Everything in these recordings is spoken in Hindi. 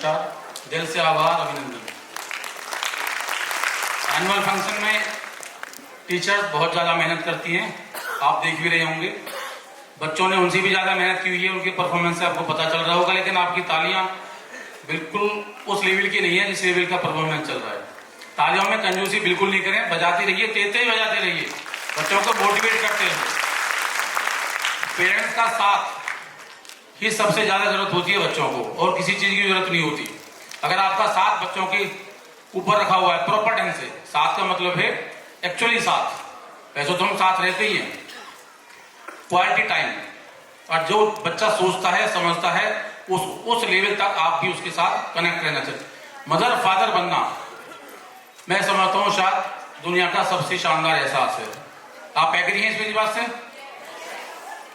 नमस्कार, दिल से आभार, अभिनंदन। एनुअल फंक्शन में टीचर्स बहुत ज़्यादा मेहनत करती हैं, आप देख भी रहे होंगे। बच्चों ने उनसे भी ज़्यादा मेहनत की हुई है, उनके परफॉर्मेंस से आपको पता चल रहा होगा, लेकिन आपकी तालियां बिल्कुल उस लेवल की नहीं है जिस लेवल का परफॉर्मेंस चल रहा है। तालियों में कंजूसी बिल्कुल नहीं करें, बजाते रहिए, तेज तेज बजाते रहिए, बच्चों को मोटिवेट करते रहिए। पेरेंट्स का साथ ही सबसे ज्यादा जरूरत होती है बच्चों को, और किसी चीज की जरूरत नहीं होती। अगर आपका साथ बच्चों के ऊपर रखा हुआ है प्रॉपर ढंग से, साथ का मतलब है एक्चुअली साथ, वैसे तो हम साथ रहते ही हैं, क्वालिटी टाइम, और जो बच्चा सोचता है समझता है उस लेवल तक आप भी उसके साथ कनेक्ट रहना चाहिए। मदर फादर बनना मैं समझता हूँ शायद दुनिया का सबसे शानदार एहसास है। आप एग्री हैं इस मेरी बात से?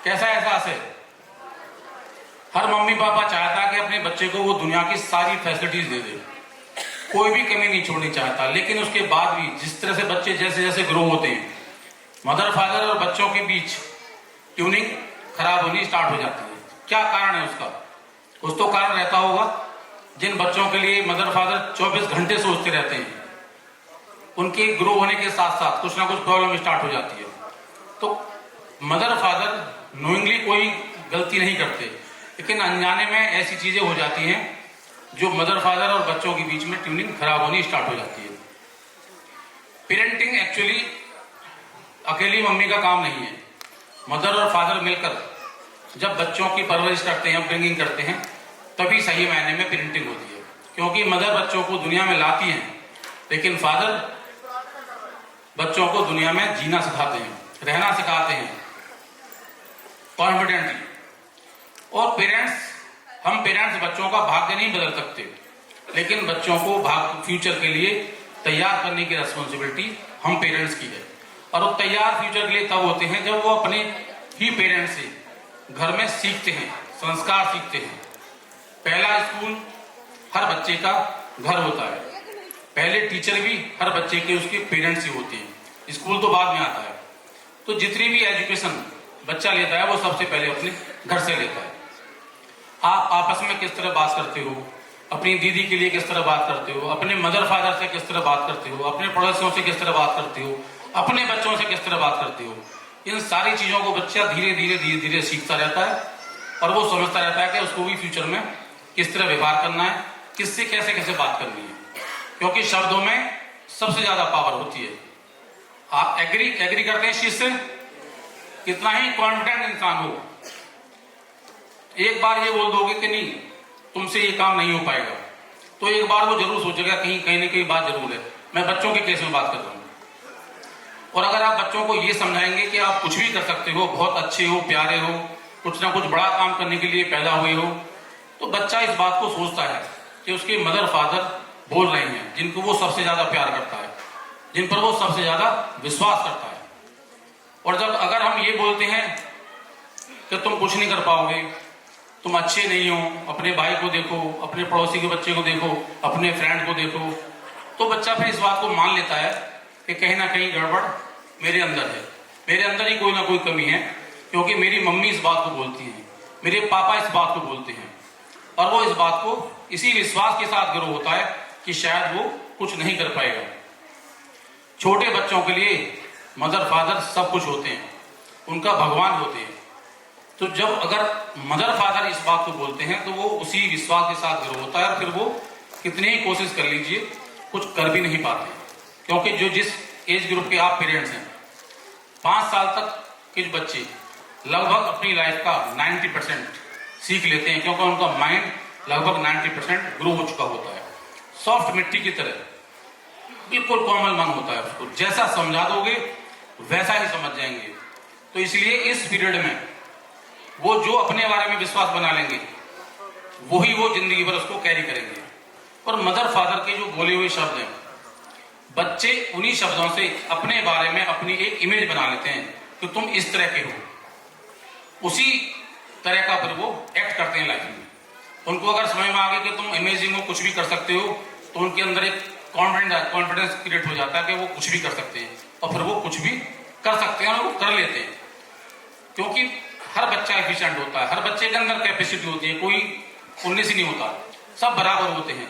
कैसा एहसास है? हर मम्मी पापा चाहता है कि अपने बच्चे को वो दुनिया की सारी फैसिलिटीज दे दे, कोई भी कमी नहीं छोड़नी चाहता, लेकिन उसके बाद भी जिस तरह से बच्चे जैसे जैसे ग्रो होते हैं, मदर फादर और बच्चों के बीच ट्यूनिंग खराब होनी स्टार्ट हो जाती है। क्या कारण है उसका? कुछ तो कारण रहता होगा। जिन बच्चों के लिए मदर फादर 24 घंटे सोचते रहते हैं, उनके ग्रो होने के साथ साथ कुछ ना कुछ प्रॉब्लम स्टार्ट हो जाती है। तो मदर फादर नोइंगली कोई गलती नहीं करते, लेकिन अनजाने में ऐसी चीजें हो जाती हैं जो मदर फादर और बच्चों के बीच में ट्यूनिंग खराब होनी स्टार्ट हो जाती है। पेरेंटिंग एक्चुअली अकेली मम्मी का काम नहीं है। मदर और फादर मिलकर जब बच्चों की परवरिश करते हैं, अपब्रिंगिंग करते हैं, तभी सही मायने में पेरेंटिंग होती है। क्योंकि मदर बच्चों को दुनिया में लाती हैं, लेकिन फादर बच्चों को दुनिया में जीना सिखाते हैं, रहना सिखाते हैं कॉन्फिडेंटली। और हम पेरेंट्स बच्चों का भाग्य नहीं बदल सकते, लेकिन बच्चों को फ्यूचर के लिए तैयार करने की रिस्पॉन्सिबिलिटी हम पेरेंट्स की है। और वो तैयार फ्यूचर के लिए तब होते हैं जब वो अपने ही पेरेंट्स से घर में सीखते हैं, संस्कार सीखते हैं। पहला स्कूल हर बच्चे का घर होता है, पहले टीचर भी हर बच्चे के उसके पेरेंट्स ही होते हैं, स्कूल तो बाद में आता है। तो जितनी भी एजुकेशन बच्चा लेता है वो सबसे पहले अपने घर से लेता है। आप आपस में किस तरह बात करते हो, अपनी दीदी के लिए किस तरह बात करते हो, अपने मदर फादर से किस तरह बात करते हो, अपने पड़ोसियों से किस तरह बात करते हो, अपने बच्चों से किस तरह बात करते हो, इन सारी चीजों को बच्चा धीरे धीरे सीखता रहता है। और वो समझता रहता है कि उसको भी फ्यूचर में किस तरह व्यवहार करना है, किससे कैसे कैसे बात करनी है, क्योंकि शब्दों में सबसे ज्यादा पावर होती है। आप एग्री करते हैं इस चीज से? कितना ही कॉन्फिडेंट इंसान हो, एक बार ये बोल दोगे कि नहीं तुमसे ये काम नहीं हो पाएगा, तो एक बार वो जरूर सोचेगा कहीं ना कहीं बात जरूर है। मैं बच्चों के केस में बात कर रहा हूँ। और अगर आप बच्चों को ये समझाएंगे कि आप कुछ भी कर सकते हो, बहुत अच्छे हो, प्यारे हो, कुछ ना कुछ बड़ा काम करने के लिए पैदा हुए हो, तो बच्चा इस बात को सोचता है कि उसके मदर फादर बोल रहे हैं, जिनको वो सबसे ज्यादा प्यार करता है, जिन पर वो सबसे ज्यादा विश्वास करता है। और जब अगर हम ये बोलते हैं कि तुम कुछ नहीं कर पाओगे, तुम अच्छे नहीं हो, अपने भाई को देखो, अपने पड़ोसी के बच्चे को देखो, अपने फ्रेंड को देखो, तो बच्चा फिर इस बात को मान लेता है कि कहीं ना कहीं गड़बड़ मेरे अंदर है, मेरे अंदर ही कोई ना कोई कमी है, क्योंकि मेरी मम्मी इस बात को बोलती है, मेरे पापा इस बात को बोलते हैं। और वो इस बात को इसी विश्वास के साथ ग्रो होता है कि शायद वो कुछ नहीं कर पाएगा। छोटे बच्चों के लिए मदर फादर सब कुछ होते हैं, उनका भगवान होते हैं। तो जब अगर मदर फादर इस बात को बोलते हैं तो वो उसी विश्वास के साथ ग्रो होता है, और फिर वो कितनी ही कोशिश कर लीजिए कुछ कर भी नहीं पाते, क्योंकि जो जिस एज ग्रुप के आप पेरेंट्स हैं, 5 साल तक के बच्चे लगभग अपनी लाइफ का 90% सीख लेते हैं, क्योंकि उनका माइंड लगभग 90% ग्रो हो चुका होता है। सॉफ्ट मिट्टी की तरह बिल्कुल कोमल मन होता है, उसको जैसा समझा दोगे वैसा ही समझ जाएंगे। तो इसलिए इस पीरियड में वो जो अपने बारे में विश्वास बना लेंगे, वही वो जिंदगी भर उसको कैरी करेंगे। और मदर फादर के जो बोले हुए शब्द हैं, बच्चे उन्हीं शब्दों से अपने बारे में अपनी एक इमेज बना लेते हैं कि तुम इस तरह के हो, उसी तरह का फिर वो एक्ट करते हैं लाइफ में। उनको अगर समझ में आ गया कि तुम अमेजिंग हो, कुछ भी कर सकते हो, तो उनके अंदर एक कॉन्फिडेंस क्रिएट हो जाता है कि वो कुछ भी कर सकते हैं, और फिर वो कुछ भी कर सकते हैं और वो कर लेते हैं। क्योंकि हर बच्चा एफिशिएंट होता है, हर बच्चे के अंदर कैपेसिटी होती है, कोई 19 ही नहीं होता। सब बराबर होते हैं।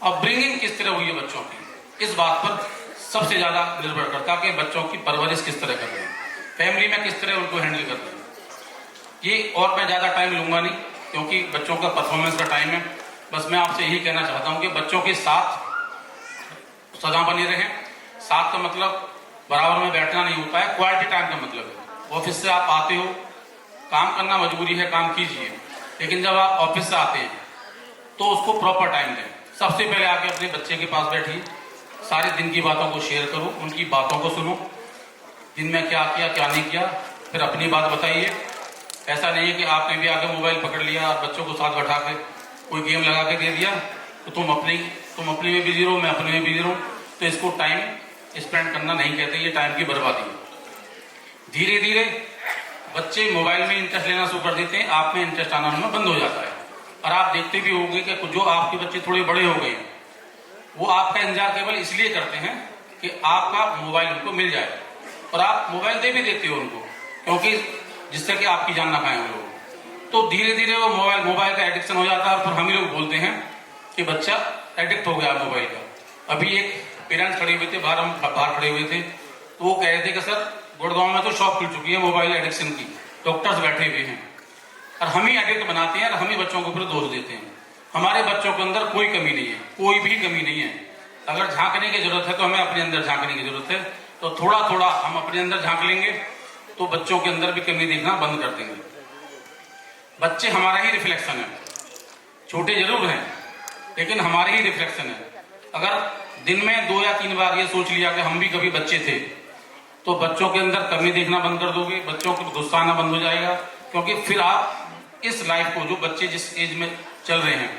अब ब्रिंगिंग किस तरह हुई है बच्चों की, इस बात पर सबसे ज्यादा निर्भर करता है कि बच्चों की परवरिश किस तरह कर रहे हैं, फैमिली में किस तरह उनको हैंडल कर रहे हैं। ये और मैं ज्यादा टाइम लूंगा नहीं क्योंकि बच्चों का परफॉर्मेंस का टाइम है। बस मैं आपसे यही कहना चाहता हूं कि बच्चों के साथ सदा बने रहें। साथ का मतलब बराबर में बैठना नहीं होता है, क्वालिटी टाइम का मतलब है। ऑफिस से आप आते हो, काम करना मजबूरी है, काम कीजिए, लेकिन जब आप ऑफिस से आते हैं तो उसको प्रॉपर टाइम दें। सबसे पहले आके अपने बच्चे के पास बैठिए, सारे दिन की बातों को शेयर करो, उनकी बातों को सुनो, दिन में क्या किया क्या नहीं किया, फिर अपनी बात बताइए। ऐसा नहीं है कि आपने भी आके मोबाइल पकड़ लिया और बच्चों को साथ बैठा के कोई गेम लगा के दे दिया तो तुम अपनी में बिजी रहो, मैं अपने में बिजी रहूं। तो इसको टाइम स्पेंड करना नहीं कहते, ये टाइम की बर्बादी है। धीरे धीरे बच्चे मोबाइल में इंटरेस्ट लेना शुरू कर देते हैं, आप में इंटरेस्ट आना उनमें बंद हो जाता है। और आप देखते भी होंगे कि जो आपके बच्चे थोड़े बड़े हो गए हैं वो आपका इंतजार केवल इसलिए करते हैं कि आपका मोबाइल उनको मिल जाए, और आप मोबाइल दे भी देते हो उनको क्योंकि जिससे कि आपकी जान ना खाएं वो लोग। तो धीरे धीरे वो मोबाइल का एडिक्शन हो जाता है और फिर हम ही लोग बोलते हैं कि बच्चा एडिक्ट हो गया मोबाइल का। अभी एक पेरेंट्स खड़े हुए थे बाहर, हम बाहर खड़े हुए थे, तो वो कह रहे थे कि सर गुड़गांव में तो शॉप खुल चुकी है मोबाइल एडिक्शन की, डॉक्टर्स बैठे हुए हैं और हम ही एडिक्ट बनाते हैं और हम ही बच्चों के ऊपर दोष देते हैं। हमारे बच्चों के अंदर कोई कमी नहीं है, कोई भी कमी नहीं है। अगर झांकने की जरूरत है तो हमें अपने अंदर झांकने की जरूरत है, तो थोड़ा थोड़ा हम अपने अंदर झांक लेंगे तो बच्चों के अंदर भी कमी देखना बंद कर देंगे। बच्चे हमारा ही रिफ्लेक्शन है, छोटे जरूर हैं लेकिन हमारे ही रिफ्लेक्शन है। अगर दिन में 2 या 3 बार ये सोच लिया कि हम भी कभी बच्चे थे, तो बच्चों के अंदर कमी देखना बंद कर दोगे, बच्चों को गुस्सा आना बंद हो जाएगा। क्योंकि फिर आप इस लाइफ को, जो बच्चे जिस एज में चल रहे हैं,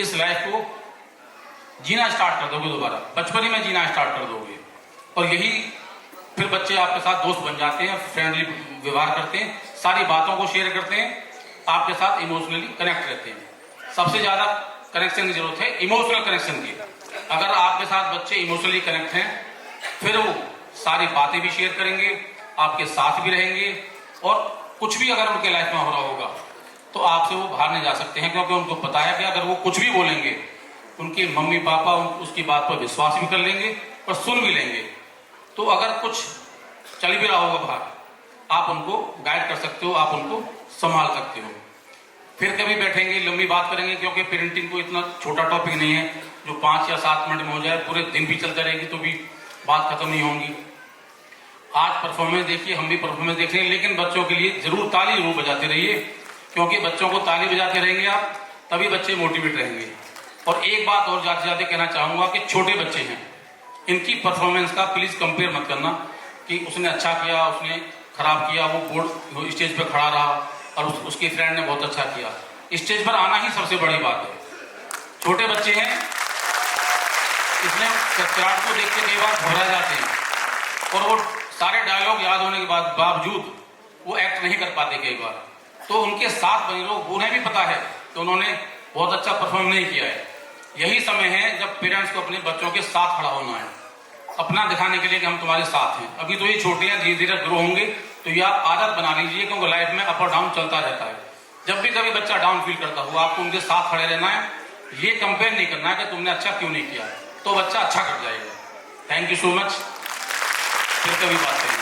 इस लाइफ को जीना स्टार्ट कर दोगे, दोबारा बचपन ही में जीना स्टार्ट कर दोगे। और यही फिर बच्चे आपके साथ दोस्त बन जाते हैं, फ्रेंडली व्यवहार करते हैं, सारी बातों को शेयर करते हैं, आपके साथ इमोशनली कनेक्ट रहते हैं। सबसे ज्यादा कनेक्शन की जरूरत है, इमोशनल कनेक्शन की। अगर आपके साथ बच्चे इमोशनली कनेक्ट हैं फिर वो सारी बातें भी शेयर करेंगे, आपके साथ भी रहेंगे, और कुछ भी अगर उनके लाइफ में हो रहा होगा तो आपसे वो बाहर नहीं जा सकते हैं, क्योंकि उनको पता है कि अगर वो कुछ भी बोलेंगे उनके मम्मी पापा उसकी बात पर विश्वास भी कर लेंगे और सुन भी लेंगे। तो अगर कुछ चल भी रहा होगा बाहर, आप उनको गाइड कर सकते हो, आप उनको संभाल सकते हो। फिर कभी बैठेंगे, लंबी बात करेंगे, क्योंकि पेरेंटिंग को इतना छोटा टॉपिक नहीं है जो 5 या 7 मिनट में हो जाए। पूरे दिन भी चलता रहेगी तो भी बात खत्म नहीं होगी। आज परफॉर्मेंस देखिए, हम भी परफॉर्मेंस देख रहे हैं, लेकिन बच्चों के लिए जरूर ताली जरूर बजाते रहिए, क्योंकि बच्चों को ताली बजाते रहेंगे आप तभी बच्चे मोटिवेट रहेंगे। और एक बात और जाते जाते कहना चाहूंगा कि छोटे बच्चे हैं, इनकी परफॉर्मेंस का प्लीज कंपेयर मत करना कि उसने अच्छा किया, उसने खराब किया, वो बोर्ड स्टेज पे खड़ा रहा और उसके फ्रेंड ने बहुत अच्छा किया। स्टेज पर आना ही सबसे बड़ी बात है। छोटे बच्चे हैं, इसमें चिराग को देख के कई बार घबरा जाते हैं और वो सारे डायलॉग याद होने के बावजूद वो एक्ट नहीं कर पाते कई बार। तो उनके साथ बने रहो, उन्हें भी पता है कि उन्होंने बहुत अच्छा परफॉर्म नहीं किया है। यही समय है जब पेरेंट्स को अपने बच्चों के साथ खड़ा होना है, अपना दिखाने के लिए कि हम तुम्हारे साथ हैं। अभी तो ये छोटे हैं, धीरे धीरे ग्रो होंगे, तो ये आप आदत बना लीजिए, क्योंकि लाइफ में अप और डाउन चलता रहता है। जब भी कभी बच्चा डाउन फील करता हो, आपको उनके साथ खड़े रहना है। ये कंपेयर नहीं करना है कि तुमने अच्छा क्यों नहीं किया, तो बच्चा अच्छा कर जाएगा। थैंक यू सो मच, फिर कभी बात करेंगे।